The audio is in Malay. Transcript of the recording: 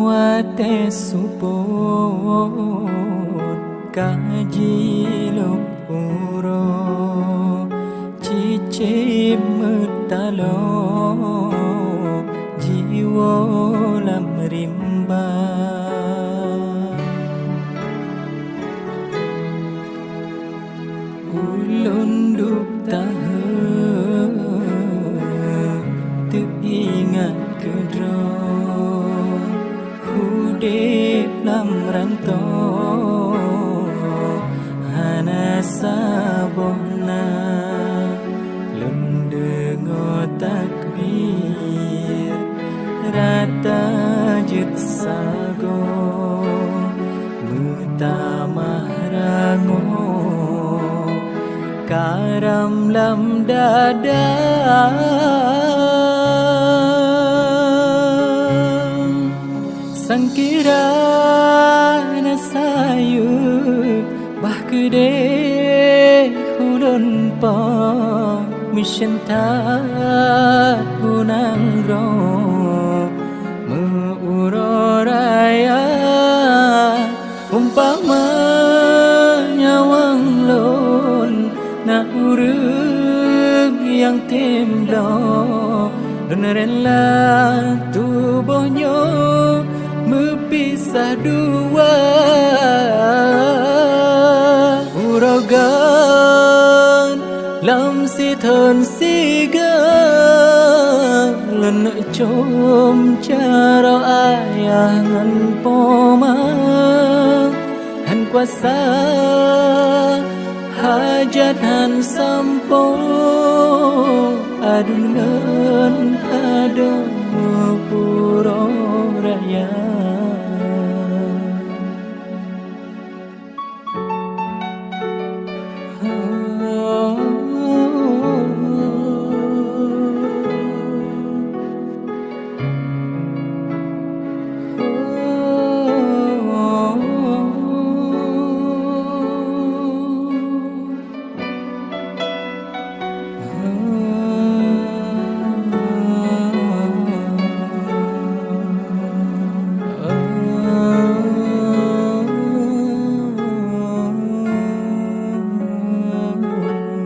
wate support kaji lop uro cicip metalo jiwa lam rimba ulun duk tahu teringat kedro hudip lam rantau hana sabona lundengo takbir rata jut sago mutamah rango karam lam dada sangkira nasayu bah kede hulun pa mission tat gunang ro meuroraya umpama nyawang lon na urug yang temdo rela tubuhnya berpisah dua uragan lam si thân siga lần chôm charo ayah ngan poma han kuasa hajat han sampo adun ngan adon puro raya